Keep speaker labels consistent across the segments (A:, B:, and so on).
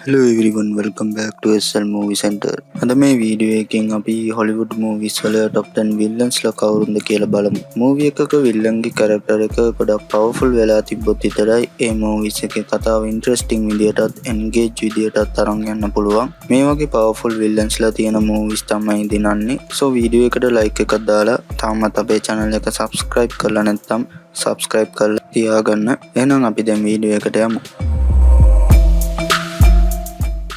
A: Hello everyone, welcome back to SL Movie Center. අද මේ video එකෙන් අපි හොලිවුඩ් මූවිස් වල top 10 villains ලා කවුරුන්ද කියලා බලමු. මූවි එකක villain ගේ character එක ගොඩක් powerful වෙලා තිබ්බොත් විතරයි ඒ movies එකේ කතාව interesting විදියටත් engage විදියටත් අරන් යන්න පුළුවන්. මේ වගේ powerful villains ලා තියෙන movies තමයි දිනන්නේ. So වීඩියෝ එකට like එකක් දාලා තාමත් අපේ channel එක subscribe කරලා නැත්නම් subscribe කරලා තියාගන්න. එහෙනම් අපි දැන් වීඩියෝ එකට යමු.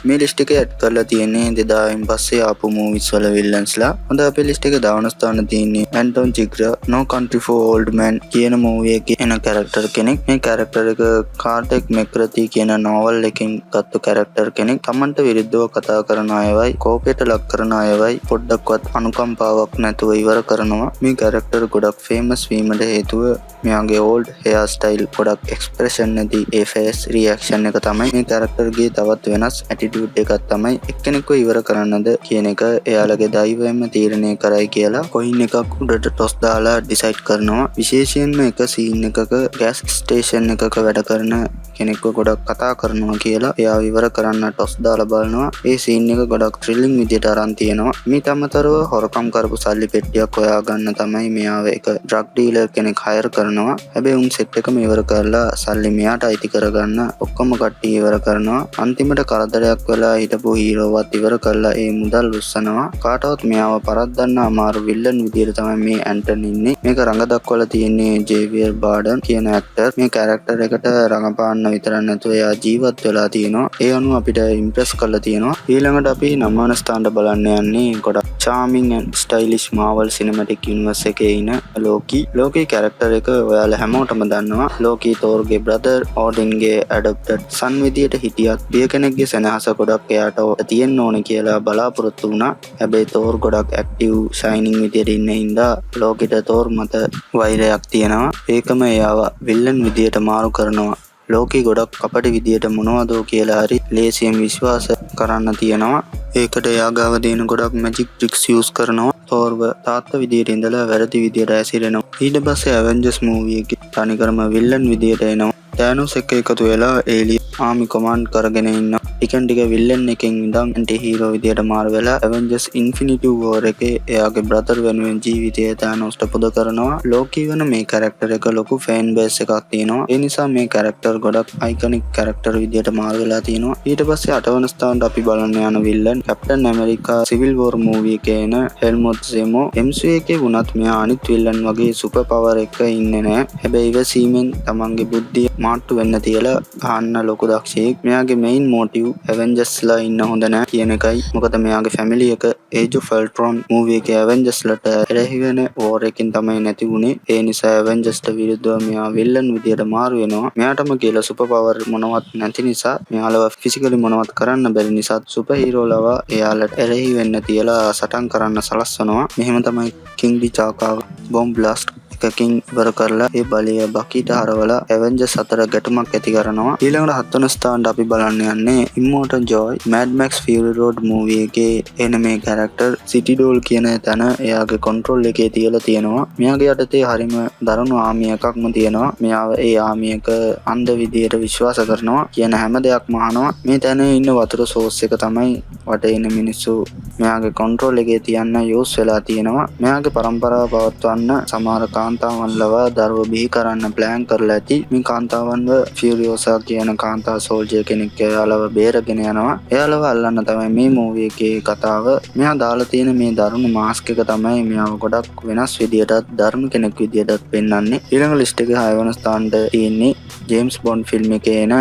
A: මේ ලිස්ට් එකේ ඇඩ් කරලා තියෙන්නේ 2000න් පස්සේ ආපු මූවිස් වල විලන්ස් ලා. හොඳ අපේ ලිස්ට් එකේ දාවන ස්ථාන තියෙන්නේ ඇන්ටොන් චිග්‍රා No Country for Old Men කියන මූවි එකේ එන කැරක්ටර් කෙනෙක්. මේ කැරක්ටර් එක කාර්ටෙක් මෙක්‍රති කියන නොවල් එකකින් ගත්ත කැරක්ටර් කෙනෙක්. Tamanට විරුද්ධව කතා කරන අයවයි කෝපයට ලක් කරන අයවයි පොඩ්ඩක්වත් අනුකම්පාවක් නැතුව ඉවර කරනවා. මේ කැරක්ටර් ගොඩක් ෆේමස් වීමට හේතුව මෙයාගේ ඕල්ඩ් හෙයාර් ස්ටයිල් ගොඩක් එක්ස්ප්‍රෙෂන් නැති ඒ ෆේස් රියැක්ෂන් එක තමයි. මේ කැරක්ටර්ගේ තවත් වෙනස් ඇටිටියුඩ් එකක් තමයි එක්කෙනෙක්ව ඉවර කරන්නද කියන එක එයාලගේ දෛවයෙන්ම තීරණය කරයි කියලා කොයින් එකක් උඩට ටොස් දාලා ඩිසයිඩ් කරනවා. විශේෂයෙන්ම එක සීන් එකක ගෑස් ස්ටේෂන් එකක වැඩ කරන කෙනෙක්ව ගොඩක් කතා කරනවා කියලා එයා ඉවර කරන්න ටොස් දාලා බලනවා. ඒ සීන් එක ගොඩක් ත්‍රිලිං විදියට අරන් තියෙනවා. මීට අමතරව හොරකම් කරපු සල්ලි පෙට්ටියක් හොයාගන්න තමයි මෙයාව එක ඩ්‍රග් ඩීලර් කෙනෙක් හයර් කරනවා. හැබැයි උන් සෙට් එකම ඉවර කරලා සල්ලි මෙයාට අයිති කරගන්න ඔක්කොම කට්ටිය ඉවර කරනවා. අන්තිමට කරදරයක් වෙලා හිටපු හීරෝවත් ඉවර කරලා ඒ මුදල් උස්සනවා. කාටවත් මෙයාව පරද්දන්න අමාරු විල්ලන් විදියට තමයි මේ ඇන්ටන් ඉන්නේ. මේක රඟ දක්වලා තියෙන්නේ ජේවියර් බාඩන් කියන ඇක්ටර්. මේ කැරක්ටර් එකට රඟපාන්න විතරක් නැතුව එයා ජීවත් වෙලා තියෙනවා. ඒ අනුව අපිට ඉම්ප්‍රෙස් කරලා තියෙනවා. ඊළඟට අපි නම්වන ස්ථානට බලන්න යන්නේ ගොඩක් charming and stylish Marvel Cinematic Universe එකේ ඉන ලෝකි. ලෝකි කැරක්ටර් එක ඔයාලා හැමෝටම දන්නවා. ලෝකි තෝර්ගේ brother ඕඩින්ගේ adopted son විදියට හිටියත් බිය කෙනෙක්ගේ සෙනහස ගොඩක් එයාට තියෙන්න ඕන කියලා බලාපොරොත්තු වුණා. හැබැයි තෝර් ගොඩක් ඇක්ටිව් ෂයිනින් විදියට ඉන්න හින්දා ලෝකිට තෝර් මත වෛරයක් තියෙනවා. ඒකම එයාව විල්ලන් විදියට මාරු කරනවා. ලෝකි ගොඩක් කපටි විදියට මොනවදෝ කියලා හරි ලේසියෙන් විශ්වාස කරන්න තියෙනවා. ඒකට එයා ගාව දෙන ගොඩක් මැජික් ට්‍රික්ස් යූස් කරනවා. තෝර්ව තාත්තා විදියට ඉඳලා වැරදි විදියට ඇසිරෙනවා. ඊට පස්සේ ඇවෙන්ජර්ස් මූවි එකේ තනිකරම විල්ලන් විදියට එනවා. ටෑනොස් එක්ක එකතු වෙලා ඒලියන් ආමි කමාන්ඩ් කරගෙන ඉන්නවා. ටිකන් ටික විල්ලන් එකෙන් ඉඳන් ඇන්ටි හීරෝ විදියට මාරු වෙලා ඇවෙන්ජර්ස් ඉන්ෆිනිටි වෝර් එකේ එයාගේ බ්‍රදර් වෙනුවෙන් ජීවිතය ටෑනොස්ට පුද කරනවා. ලෝකි වෙන මේ කැරක්ටර් එක ලොකු ෆෑන් බේස් එකක් තියෙනවා. ඒ නිසා මේ කැරක්ටර් ගොඩක් අයිකනික් කැරක්ටර් විදියට මාරු වෙලා තියෙනවා. ඊට පස්සේ 8 වන ස්ථානට අපි බලන්න යන villain captain America civil war movie එකේ එන හෙල්මුට් සෙමෝ. MCU එකේ වුණත් මෙයා අනිත් විල්ලන් වගේ සුපර් පවර් එක ඉන්නේ නැහැ. හැබැයි ඉවසීමෙන් තමන්ගේ බුද්ධිය මාට්ටු වෙන්න තියලා ගහන්න ලොකු දක්ෂයෙක්. මෙයාගේ මෙයින් මෝටිව් ඇවෙන්ජර්ස්ලා ඉන්න හොඳ නැහැ කියන එකයි. මොකද මෙයාගේ ෆැමිලි එක ඒජ් ඔෆ් අල්ට්‍රෝන් මූවි එකේ ඇවෙන්ජර්ස්ලට එරෙහි වෙන වෝර් එකකින් තමයි නැති වුනේ. ඒ නිසා ඇවෙන්ජර්ස්ට විරුද්ධව මෙයා විල්ලන් විදියට මාරු වෙනවා. මෙයාටම කියලා සුපර් පවර් මොනවත් නැති නිසා මෙයාලව ෆිසිකලි මොනවත් කරන්න බැරි නිසා සුපර් හීරෝලව එයාලට එරෙහි වෙන්න තියලා සටන් කරන්න සලස්වනවා. මෙහෙම තමයි කිං ඩිචාකාව බෝම්බ් බ්ලාස්ට් එකකින් ඉවර කරලා ඒ බලය බකීට හරවලා ඇවෙන්ජර්ස් අතර ගැටුමක් ඇති කරනවා. ඊළඟට 7 වන ස්ථානට අපි බලන්න යන්නේ ඉමෝටල් ජොයි Mad Max Fury Road movie එකේ එන මේ කැරක්ටර් සිටි ඩෝල් කියන තැන එයාගේ කන්ට්‍රෝල් එකේ තියලා තියෙනවා. මෙයාගේ යටතේ හරිම දරුණු ආමිය එකක්ම තියෙනවා. මෙයාව ඒ ආමිය එක අන්ධ විදියට විශ්වාස කරනවා. කියන හැම දෙයක්ම අහනවා. මේ තැන ඉන්න වතුර සෝස් එක තමයි වටේ ඉන්න මිනිස්සු මෙයාගේ කන්ට්‍රෝල් එකේ තියන්න යූස් වෙලා තියෙනවා. මෙයාගේ පරම්පරාව පවත්වන්න සමහර කාන්තාවන්ලව දරුවෝ බිහි කරන්න ප්ලෑන් කරලා ඇති. මේ කාන්තාවන්ව ෆියරියෝසා කියන කාන්තා සෝල්ජර් කෙනෙක් එයාලව බේරගෙන යනවා. එයාලව අල්ලන්න තමයි මේ මූවි එකේ කතාව. මෙයා දාලා තියෙන මේ දරුණු මාස්ක් එක තමයි මෙයාව ගොඩක් වෙනස් විදියටත් දරුණු කෙනෙක් විදියටත් පෙන්වන්නේ. ඊළඟ ලිස්ට් එකේ 6 වෙනි ස්ථානට තියෙන්නේ ජේම්ස් බොන්ඩ් ෆිල්ම් එකේ එන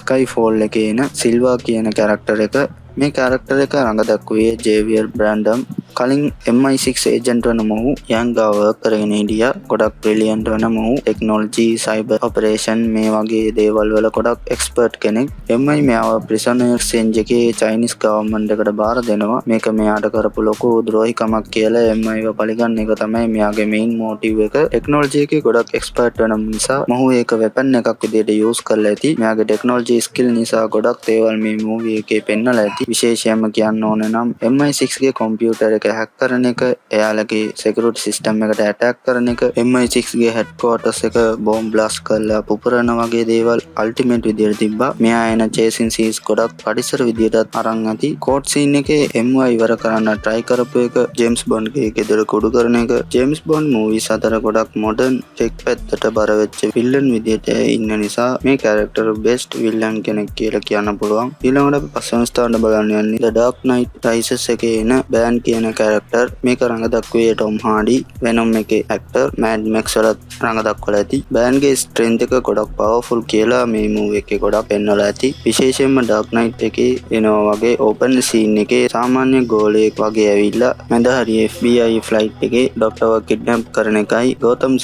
A: ස්කයිෆෝල් එකේ එන සිල්වා කියන කැරක්ටර් එක. මේ කැරක්ටර් එක රඟ දක්වුවේ ජේවියර් බ්‍රැන්ඩම්. කලින් MI6 ඒජන්ට් වන මොහු යංගා වර්ක් කරගෙන හිටියා. ගොඩක් බ්‍රිලියන්ට් වන මොහු ටෙක්නොලොජි සයිබර් ඔපරේෂන් මේ වගේ දේවල් වල ගොඩක් එක්ස්පර්ට් කෙනෙක්. MI මෙයාව ප්‍රිසනර් එක්ස්චේන්ජ් එකේ චයිනීස් ගවර්න්මන්ට් එකට බාර දෙනවා. මේක මෙයාට කරපු ලොකු ද්‍රෝහිකමක් කියලා MIව පරිගන්න එක තමයි මෙයාගේ මේන් මෝටිව් එක. ටෙක්නොලොජි එකේ ගොඩක් එක්ස්පර්ට් වෙන නිසා මොහු ඒක වෙපන් එකක් විදියට යූස් කරලා ඇති. මෙයාගේ ටෙක්නොලොජි ස්කිල් නිසා ගොඩක් දේවල් මේ මූවි එකේ පෙන්නලා ඇති. විශේෂයෙන්ම කියන්න ඕන නම් MI6 ගේ කම්පියුටර් එක හැක් කරන එක, එයාලගේ සිකියුරිටි සිස්ටම් එකට ඇටැක් කරන එක, MI6 ගේ හෙඩ්ක්වෝටර්ස් එක බෝම්බ් බ්ලාස්ට් කරලා පුපුරන වගේ දේවල් අල්ටිමේට් විදියට තිබ්බා. මෙයා එන චේසින් සීන්ස් ගොඩක් පරිසර විදියටත් අරන් ඇති. කෝට් සීන් එකේ MI ඉවර කරන්න try කරපු එක, ජේම්ස් බොන්ඩ් ගේ ගෙදර කුඩු කරන එක, ජේම්ස් බොන්ඩ් මූවිස් අතර ගොඩක් මොඩර්න් ටෙක් පැත්තට බර වෙච්ච විලන් විදියට ඉන්න නිසා මේ කැරක්ටර් බෙස්ට් විලන් කෙනෙක් කියලා කියන්න පුළුවන්. ඊළඟට අපි පස්වෙනි ස්ථානට බලන්න යන්නේ The Dark Knight Rises එකේ එන බෑන් කියන කැරක්ටර්. මේක රඟ දක්වුවේ ටොම් හාඩි. වෙනොම් එකේ ඇක්ටර්. මෑඩ් මැක්ස් වලත් රඟ දක්වලා ඇති. බෑන්ගේ ස්ට්‍රෙන්ත් එක ගොඩක් පවර්ෆුල් කියලා මේ මූවි එකේ ගොඩක් පෙන්වලා ඇති. විශේෂයෙන්ම ඩාර්ක් නයිට් එකේ එනවා වගේ ඕපන් සීන් එකේ සාමාන්‍ය ගෝලයෙක් වගේ ඇවිල්ලා මැද හරි FBI ෆ්ලයිට් එකේ ඩොක්ටර්ව කිඩ්නැප් කරන එකයි. ගෝතම්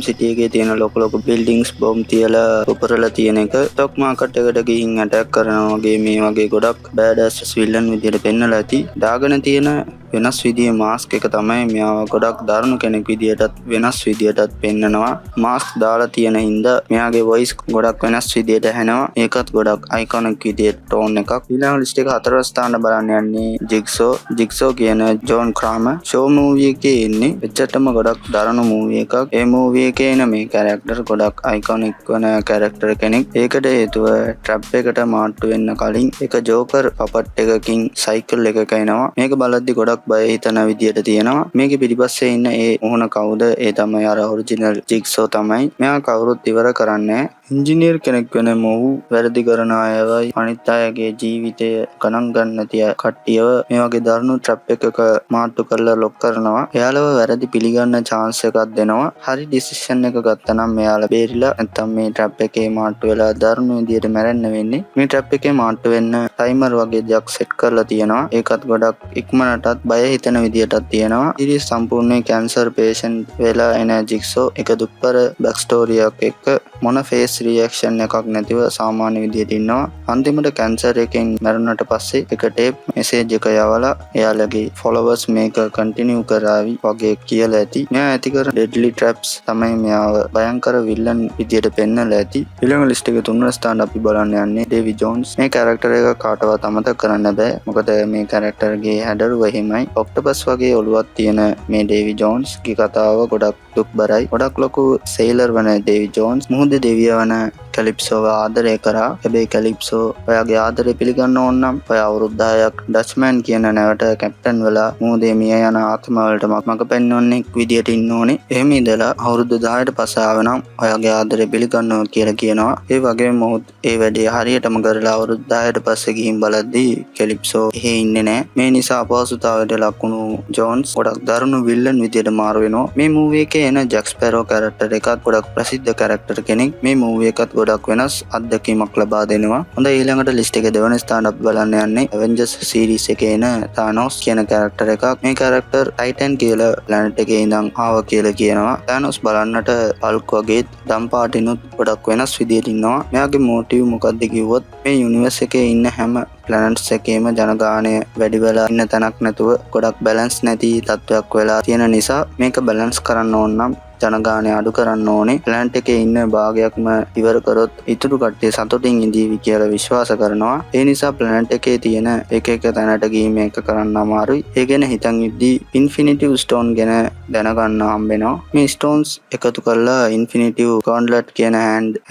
A: සිටි එකේ තියෙන ලොකු බිල්ඩින්ග්ස් බෝම්බ් තියලා උපරලා තියෙන එක. ස්ටොක් මාකට් එකට ගිහින් ඇටැක් කරනවා වගේ මේ වගේ ගොඩක් බෑඩෑස් විලන් විදියට පෙන්වලා ඇති. දාගෙන තියෙන වෙනස් විදිහේ මාස්ක් එක තමයි මෙයාව ගොඩක් දරුණු කෙනෙක් විදියටත් වෙනස් විදියටත් පෙන්නනවා. මාස්ක් දාලා තියෙන හින්දා මෙයාගේ වොයිස් ගොඩක් වෙනස් විදියට ඇහෙනවා. ඒකත් ගොඩක් අයිකොනික් විදියට ටෝන් එකක්. ඊළඟ ලිස්ට් එක හතරවෙනි ස්ථානට බලන්න යන්නේ ජිග්සෝ කියන ජෝන් ක්‍රාමර්. ෂෝ මූවි එකේ ඉන්නේ. එච්චටම ගොඩක් දරුණු මූවි එකක්. ඒ මූවි එකේ එන මේ කැරක්ටර් ගොඩක් අයිකොනික් වෙන කැරක්ටර් කෙනෙක්. ඒකට හේතුව ට්‍රැප් එකට මාට්ටු වෙන්න කලින් එක ජෝකර් පපට් එකකින් සයිකල් එකක එනවා. මේක බලද්දි ගොඩක් බය හිතන විදියට තියෙනවා. මේකේ පිටිපස්සේ ඉන්න ඒ මොහොන කවුද? ඒ තමයි අර ඔරිජිනල් ජිග්සෝ තමයි. මෙයා කවුරුත් ඉවර කරන්නේ ඉංජිනේර් කෙනෙක් වෙන මොහු වැරදි කරන අයවයි අනිත් අයගේ ජීවිතය ගණන් ගන්න නැති කට්ටියව මේ වගේ දරුණු ට්‍රැප් එකක මාට්ටු කරලා ලොක් කරනවා. එයාලව වැරදි පිළිගන්න chance එකක් දෙනවා. හරි ඩිසිෂන් එක ගත්තනම් මෙයාලා බේරිලා නැත්තම් මේ ට්‍රැප් එකේ මාට්ටු වෙලා දරුණු විදියට මැරෙන්න වෙන්නේ. මේ ට්‍රැප් එකේ මාට්ටු වෙන්න ටයිමර් වගේ දෙයක් සෙට් කරලා තියෙනවා. ඒකත් ගොඩක් ඉක්මනටත් බය හිතෙන විදියටත් තියෙනවා. ඉතින් සම්පූර්ණ කැන්සර් පේෂන්ට් වෙලා එන ජිග්සෝ එක දුක්බර බෑක් ස්ටෝරි එකක් මොන ෆේස් රියැක්ෂන් එකක් නැතිව සාමාන්‍ය විදියට ඉන්නවා. අන්තිමට කැන්සර් එකෙන් මැරුණට පස්සේ එක ටේප් මෙසේජ් එක යවලා එයාලගේ ෆොලෝවර්ස් මේක කන්ටිනියු කරાવી වගේ කියලා ඇති. මෙයා ඇති කර ඩෙඩ්ලි ට්‍රැප්ස් තමයි මෙයාව භයංකර විලන් විදියට පෙන්නලා ඇති. ඊළඟ ලිස්ට් එකේ තුන්වෙනි ස්ථානට අපි බලන්න යන්නේ ඩේවි ජෝන්ස්. මේ කැරක්ටර් එක කාටවත් අමතක කරන්න බෑ. මොකද මේ කැරක්ටර්ගේ හැඩරුව එහෙමයි. ඔක්ටොපස් වගේ ඔළුවක් තියෙන මේ ඩේවි ජෝන්ස්ගේ කතාව ගොඩක් දුක්බරයි. ගොඩක් ලොකු සේලර් වන ඩේවි ජෝන්ස් මුහුද දෙවිය වන කැලිප්සෝව ආදරය කරා. හැබැයි කැලිප්සෝ ඔයාගේ ආදරය පිළිගන්න ඕන නම් ඔයා අවුරුදු 10ක් ඩච්මන් කියන නැවට කැප්ටන් වෙලා මුහුදේ මිය යන ආත්ම වලට මඟ පෙන්වන්නෙක් විදියට ඉන්න ඕනේ. එහෙම ඉඳලා අවුරුදු 10ට පස්සේ ආවනම් ඔයාගේ ආදරය පිළිගන්නවා කියලා කියනවා. ඒ වගේම මොහොත් ඒ වැඩේ හරියටම කරලා අවුරුදු 10ට පස්සේ ගිහින් බලද්දී කැලිප්සෝ එහෙ ඉන්නේ නැහැ. මේ නිසා අපහසුතාවයට ලක්ුණු ජෝන්ස් ගොඩක් දරුණු විලන් විදියට මාරු වෙනවා. මේ මූවි එකේ එන ජැක් ස්පැරෝ කැරක්ටර් එකත් ගොඩක් ප්‍රසිද්ධ කැරක්ටර් කෙනෙක්. මේ මූවි එකත් ගොඩක් වෙනස් අත්දැකීමක් ලබා දෙනවා. හොඳයි ඊළඟට ලිස්ට් එකේ දෙවන ස්ථානට අපි බලන්න යන්නේ Avengers series එකේ එන Thanos කියන කැරක්ටර් එකක්. මේ කැරක්ටර් Titan කියලා planet එකේ ඉඳන් ආවා කියලා කියනවා. Thanos බලන්නට Hulk වගේ දම් පාටිනුත් ගොඩක් වෙනස් විදියට ඉන්නවා. මෙයාගේ මොටිව් මොකක්ද කිව්වොත් මේ යුනිවර්ස් එකේ ඉන්න හැම ප්ලැනට්ස් එකේම ජනගහනය වැඩි වෙලා ඉන්න තැනක් නැතුව ගොඩක් බැලන්ස් නැති තත්ත්වයක් වෙලා තියෙන නිසා මේක බැලන්ස් කරන්න ඕන නම් ජනගහනය අඩු කරන්න ඕනේ. ප්ලැනට් එකේ ඉන්න භාගයක්ම ඉවර කරොත් ඉතුරු කට්ටිය සතුටින් ඉඳීවි කියලා විශ්වාස කරනවා. ඒ නිසා ප්ලැනට් එකේ තියෙන එක තැනට ගිහින් මේක කරන්න අමාරුයි. ඒ ගැන හිතන් ඉද්දී ඉන්ෆිනිටිව් ස්ටෝන් ගැන දැනගන්න හම්බෙනවා. මේ ස්ටෝන්ස් එකතු කරලා ඉන්ෆිනිටිව් ගොන්ට්ලට් කියන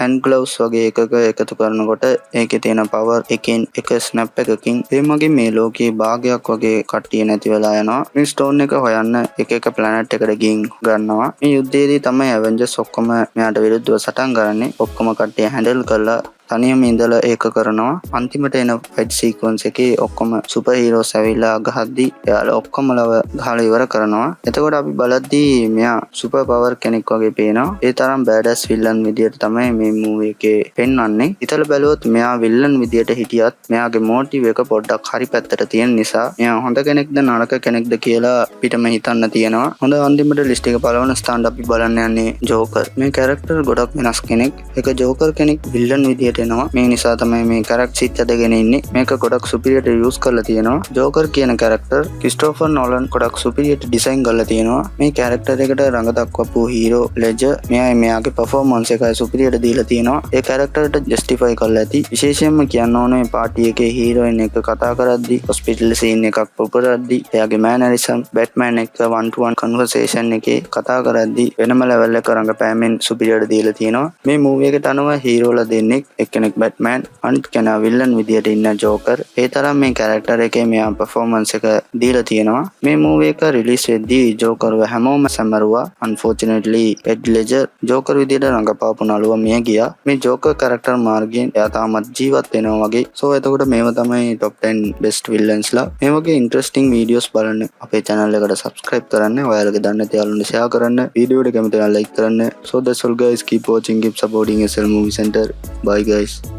A: hand gloves වගේ එකතු කරනකොට ඒකේ තියෙන පවර් එකෙන් එක ස්නැප් එකකින් එමගින් මේ ලෝකයේ භාගයක් වගේ කට්ටිය නැති වෙලා යනවා. මේ ස්ටෝන් එක හොයන්න එක ප්ලැනට් එකට ගිහින් ගන්නවා. මේ යුද්ධයේදී තමයි ඇවෙන්ජර්ස් ඔක්කොම මෙයාට විරුද්ධව සටන් කරන්නේ. ඔක්කොම කට්ටිය හැන්ඩල් කරලා තනියම ඉඳලා ඒක කරනවා. අන්තිමට එන ෆයිට් සීක්වන්ස් එකේ ඔක්කොම සුපර් හීරෝස් ඇවිල්ලා ගහද්දී එයාලා ඔක්කොමලව ගහලා ඉවර කරනවා. එතකොට අපි බලද්දී මෙයා සුපර් පවර් කෙනෙක් වගේ පේනවා. ඒ තරම් බෑඩස් විලන් විදියට තමයි මේ මූවි එකේ පෙන්වන්නේ. හිතලා බැලුවොත් මෙයා විලන් විදියට හිටියත් මෙයාගේ මොටිව් එක පොඩ්ඩක් හරි පැත්තට තියෙන නිසා මෙයා හොඳ කෙනෙක්ද නරක කෙනෙක්ද කියලා පිටම හිතන්න තියෙනවා. හොඳ අන්තිමට ලිස්ට් එක පළවෙනි ස්ථානට අපි බලන්න යන්නේ ජෝකර්. මේ කැරක්ටර් ගොඩක් වෙනස් කෙනෙක්. ඒක ජෝකර් කෙනෙක් විලන් විදියට විදියට එනවා. මේ නිසා තමයි මේ කැරක්ටර් සිත් ඇදගෙන ඉන්නේ. මේක ගොඩක් සුපිරියට යූස් කරලා තියෙනවා. ජෝකර් කියන කැරක්ටර් ක්‍රිස්ටෝෆර් නෝලන් ගොඩක් සුපිරියට ඩිසයින් කරලා තියෙනවා. මේ කැරක්ටර් එකට රඟ දක්වපු හීරෝ ලෙජර් මෙයාගේ පර්ෆෝමන්ස් එකයි සුපිරියට දීලා තියෙනවා. ඒ කැරක්ටරට ජස්ටිෆයි කරලා ඇති. විශේෂයෙන්ම කියන්න ඕනේ පාටි එකේ හීරෝයින් එක කතා කරද්දි හොස්පිටල් සීන් එකක් පුපුරද්දි එයාගේ මෑනරිසම් බැට්මෑන් එක්ක 1-to-1 කන්වර්සේෂන් එකේ කතා කරද්දි වෙනම ලෙවල් එක රඟපෑමෙන් සුපිරියට දීලා තියෙනවා. මේ මූවි එකට අනුව හීරෝලා දෙන්නෙක් එක්කෙනෙක් බැට්මෑන් අනිත් කෙනා විලන් විදියට ඉන්න ජෝකර්. ඒ තරම් මේ කැරක්ටර් එකේ මෙයා පර්ෆෝමන්ස් එක දීලා තියෙනවා. මේ මූවි එක රිලීස් වෙද්දී ජෝකර්ව හැමෝම සැමරුවා. අන්ෆෝචුනේට්ලි එඩ් ලෙජර් ජෝකර් විදියට රඟපාපු නළුවා මිය ගියා. මේ ජෝකර් කැරක්ටර් මාර්ගයෙන් එයා තාමත් ජීවත් වෙනවා වගේ. සෝ එතකොට මේව තමයි top 10 best villains ලා. මේ වගේ ඉන්ටරෙස්ටිං වීඩියෝස් බලන්න අපේ channel එකට subscribe කරන්න. ඔයාලගේ දන්න නැති යාළුවන්ට share කරන්න. වීඩියෝ එක කැමති නම් like කරන්න. So that's all guys, keep watching, keep supporting SL Movie Center. Bye guys.